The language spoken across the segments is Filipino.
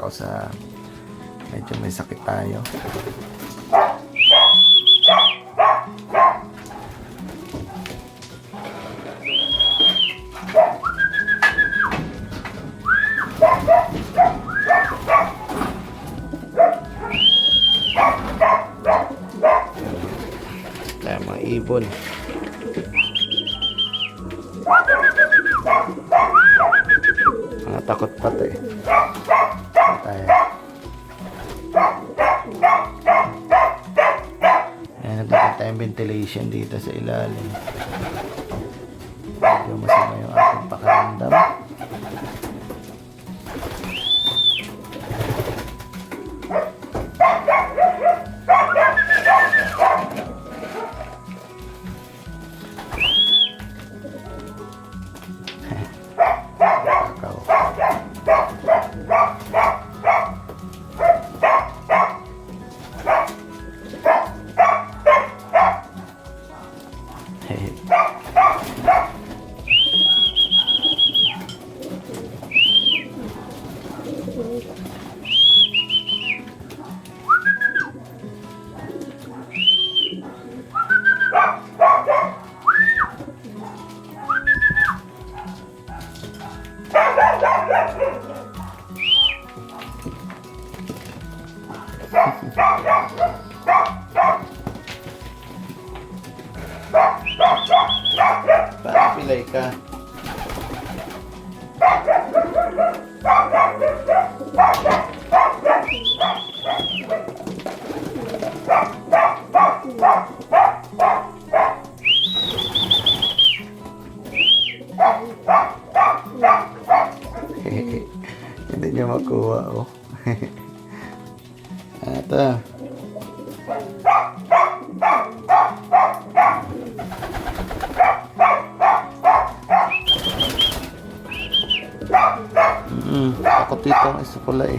ako sa medyo may sakit tayo. Kaya mga ibon. Mga takot pati. Tayo. Ayan, nagpapit tayong ventilation dito sa ilalim. Medyo masama yung aking pakiramdam. Parang pilay ka. Hindi niya makuha, oh. Ata. Takot dito ang isa pula eh.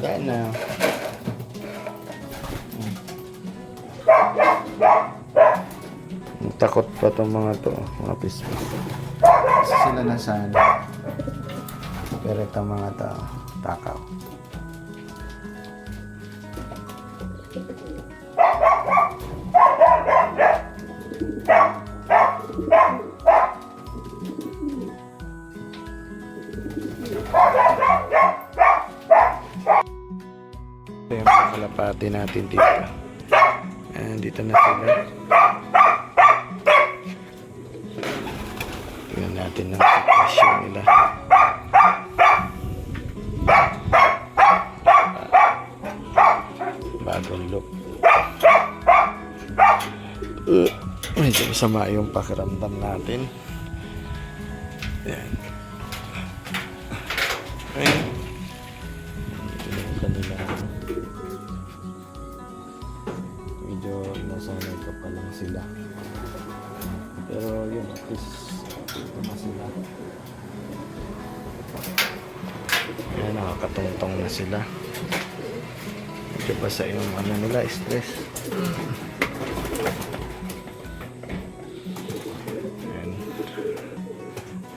Yan na. Takot pa itong mga to, mga pispas. Kasi sila nasana. Pero itong mga to, takaw. Ito yung mga kalapati natin dito. Ayan, dito na sila. Tingnan natin ang sitwasyon nila. Bagong look. Medyo masama yung pakiramdam natin. Ayan. Ayan. Ito na yung kanila. Medyo nasanay ka pa lang sila. Pero yun, at least ito na sila. Ayan, nakakatungtong na sila. Medyo basa yung ano nila, stress. Ayan.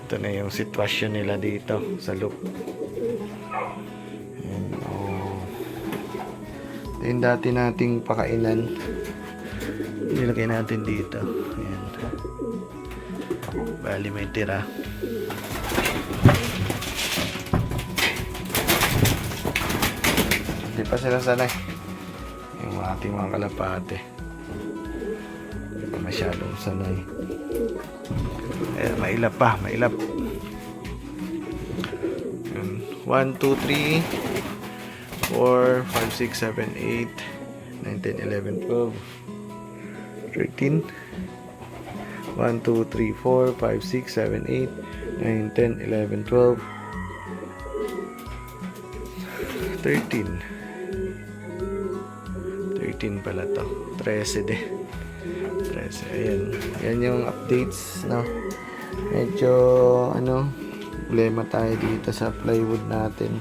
Ito na yung sitwasyon nila dito sa loop. Ayan, oh. Ito yung dati nating pakainan. Nilagay natin dito. Ayan. Bali may tira. Hindi pa sila sanay. Yung ating mga kalapate. Hindi pa masyadong sanay. Mailap pa, mailap. 1, 2, 3 4, 5, 6, 7, 8 9, 10, 11, 12 13 1, 2, 3, 4, 5, 6, 7, 8 9, 10, 11, 12 13 13 pala to. 13 de. 13. So, ayan. Yan yung updates, no? Medyo, problema tayo dito sa plywood natin.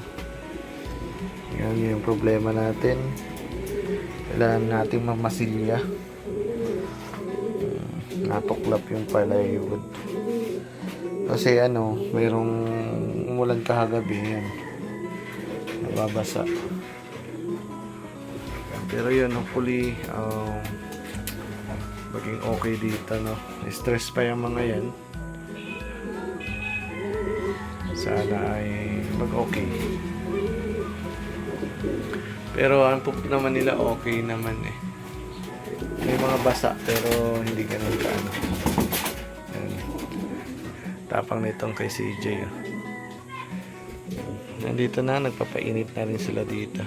Yan yung problema natin. Kailangan natin mamasilya. Natuklap yung plywood. Kasi mayroong umulan kahagabi yan. Nababasa. Pero yun, hopefully, maging okay dito, no? Stress pa yung mga yan. Sana ay mag-okay. Pero ang poop naman nila okay naman eh. May mga basa pero hindi ganun kaano. Tapang nitong kay CJ. Oh. Nandito na, nagpapainit na rin sila dito.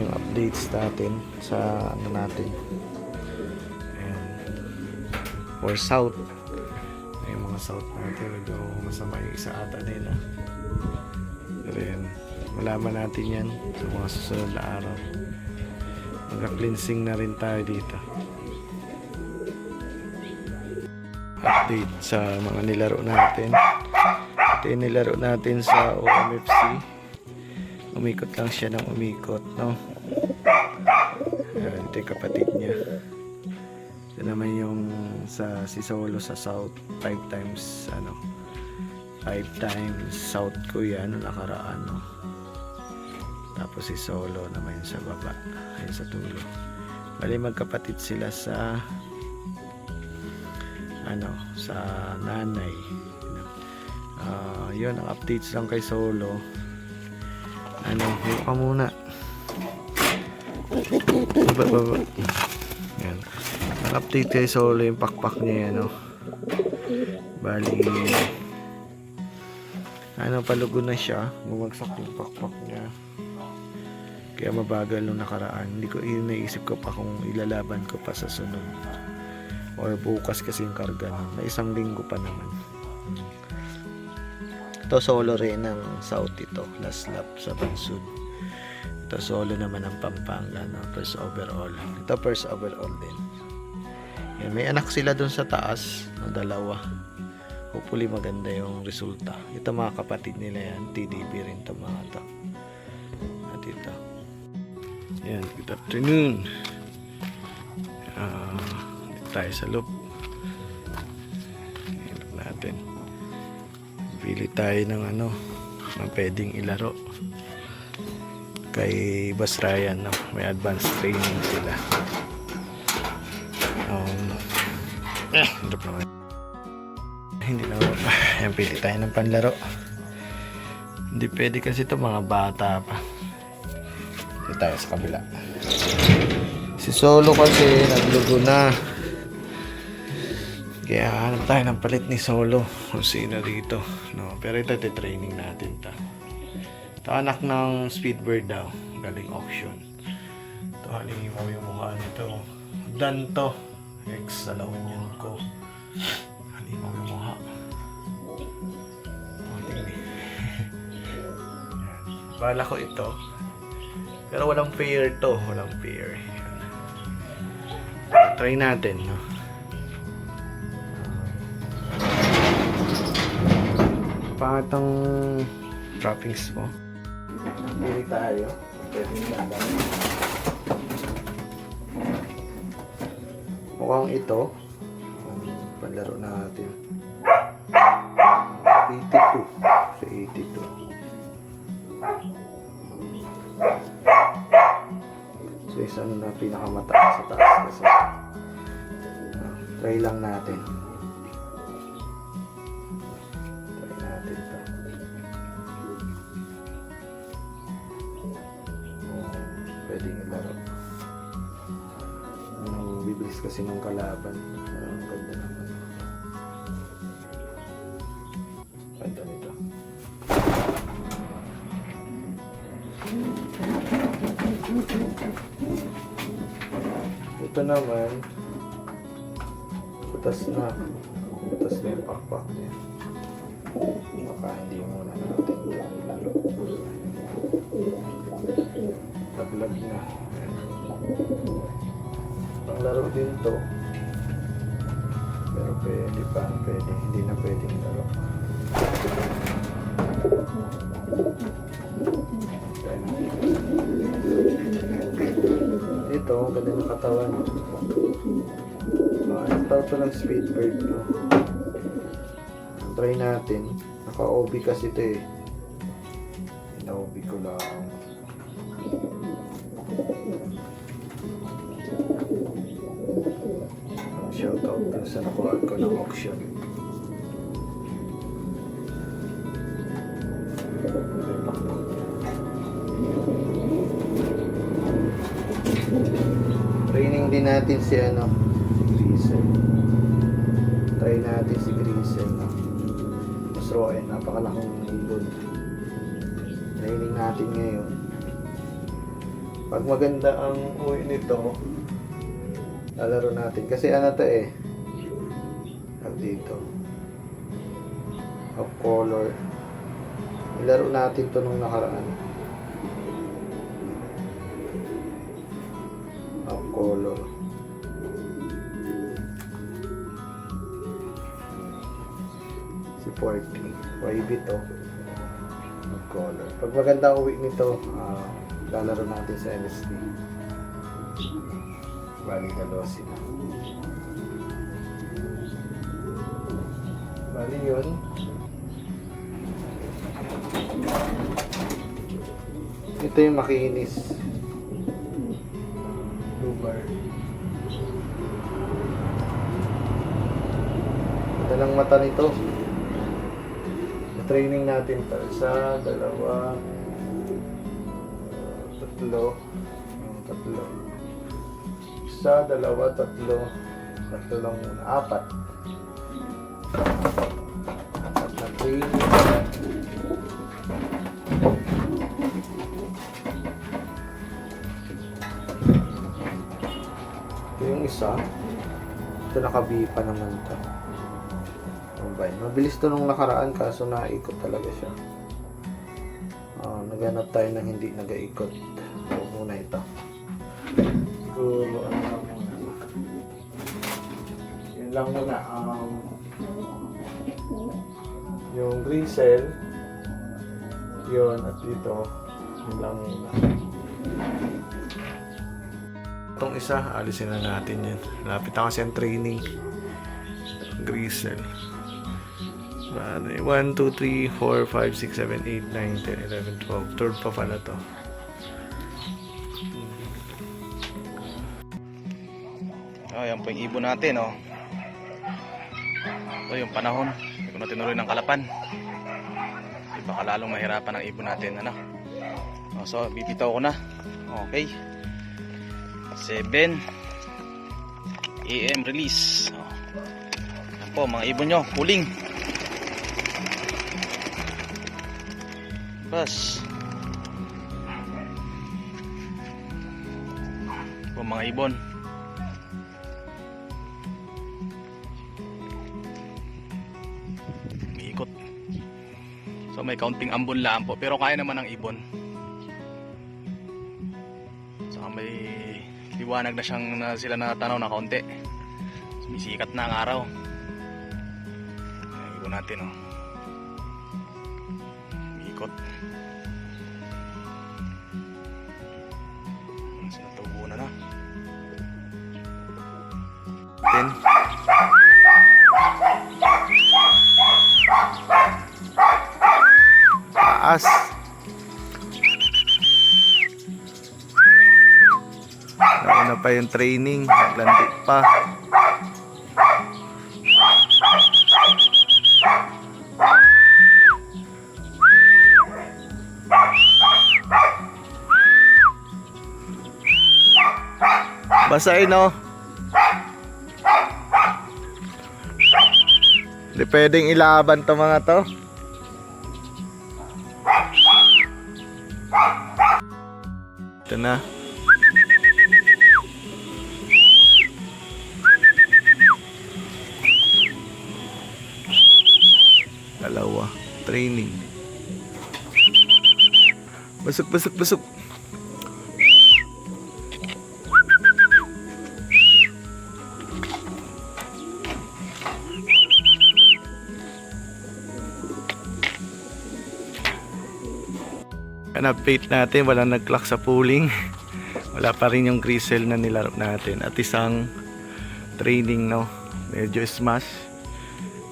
Updates natin sa natin. Ayan. For south. Yung mga south natin medyo masama yung isa ata nila. Pero yan, malaman natin yan sa mga susunod na araw. Mag-cleansing na rin tayo dito. Update sa mga nilaro natin. Ito yung nilaro natin sa OMFC. Umikot lang siya ng umikot, no? Ayan, ito yung kapatid niya. Ito naman yung si Solo sa south. 5 times south ko yan nakaraan, no? Tapos si Solo naman sa baba, ayun sa tulo. Bali magkapatid sila sa sa nanay. Yun ang updates lang kay Solo. Huwag ka muna. Baba. Yan. Nag-update kay Solo yung pakpak niya yan, Bali palugo na siya. Bumagsak yung pakpak niya. Kaya mabagal nung nakaraan. Hindi ko naisip ko pa kung ilalaban ko pa sa sunod. Or bukas kasi yung karga na. May 1 linggo pa naman. Ito Solo rin ng south ito. Last lap sa Bansud. Ito Solo naman ng Pampanga, first overall. Ito first overall din. Yan, may anak sila dun sa taas, dalawa. Hopefully maganda yung resulta. Ito mga kapatid nila yan, TDB rin ito mga ito. At ito. Yan, good afternoon. Dito tayo sa loop. Yan natin. Pili tayo ng ng pwedeng ilaro. Kay Boss Ryan, may advanced training sila. Hindi na yan, pili tayo ng panlaro. Hindi pwede kasi ito mga bata pa. Dito tayo sa kabila. Si Solo kasi naglugo na. Kaya hanap tayo ng palit ni Solo kung sino dito, pero ito training natin ito anak ng Speedbird daw, galing auction. Ito halingin mo yung mukha nito. Dan to ex sa La Union ko. Halingin mo yung mukha. Bala ko ito, pero walang pair to, walang pair. Try natin, Pangatang droppings mo. Pili tayo. Mukhang ito. Panlaro natin. 82. Sa 82. So isa na pinakamataas sa taas kasi. Try lang natin. Pwedeng ilaro. Bibilis kasi ng kalaban. Ang ganda naman. Ganda nito. Ito naman, butas na yung pakpak niya. Baka hindi muna natin ito lalo. Laglag na. Panglaro din to. Pero pwede pa, hindi na pwedeng laro. Ito, ganda ng katawan. Ito ng Speedbird to. Try natin. Naka-OB kasi ito eh. Ina-OB ko lang. Shoutout dun sa nakuha ko ng auction. Training din natin si Grisel. Try natin si Grisel. Mas roen, napakalaking ibon. Training natin ngayon. Pag maganda ang uwi nito, lalaro natin. Kasi to eh. Dito. Of color. Ilaro natin to nung nakaraan. Of color. Si 40. YB to. Of color. Pag maganda ang uwi nito, lalaro natin sa LSD. Bali dalosi na. Bali yun. Ito yung makinis. Blue bar. Ito lang mata nito. Training natin to. Isa, dalawa, tatlo. Isa, dalawa, tatlo. Tatlo lang muna. Apat. Apat na training. Ito yung isa. Ito nakabipa naman ito. Mabilis to nung nakaraan kaso naikot talaga siya. Naghanap tayo ng hindi nag-aikot. So, muna ito. Siguro, lang muna. Yun lang muna. Yung Grisel. Yun, at dito. Yun lang muna. Itong isa, alisin na natin yan. Lapit na kasi ang training. Grisel. 1, 2, 3, 4, 5, 6, 7, 8, 9, 10, 11, 12. Third pa pala to. Yan po yung ibon natin, oh. Ito yung panahon. Hindi ko na tinuloy ng kalapan. Baka lalong mahirapan ang ibon natin, ano. So, bibitaw ko na. Okay. 7 AM release. Yan po, mga ibon nyo. Huling. Bas. Po, mga ibon. Umiikot. So, may kaunting ambon lang po. Pero kaya naman ang ibon. Saka may liwanag na siyang sila natanaw na kaunti. Sumisikat na ang araw. Ibon natin, oh. Umiikot. Sila tubo na na. 10. Taas. Nauna pa yung training. Naglantik pa. Basahin, no? Hindi pwedeng ilaban to mga to. Ito na. Dalawa. Training. Basok, basok, basok. An update natin, wala nag-clock sa pooling. Wala pa rin yung gristle na nilaro natin. At isang training, no? Medyo smash.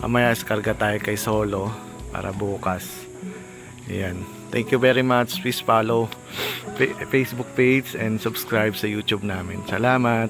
Mamaya karga tayo kay Solo para bukas. Ayan. Thank you very much. Please follow Facebook page and subscribe sa YouTube namin. Salamat.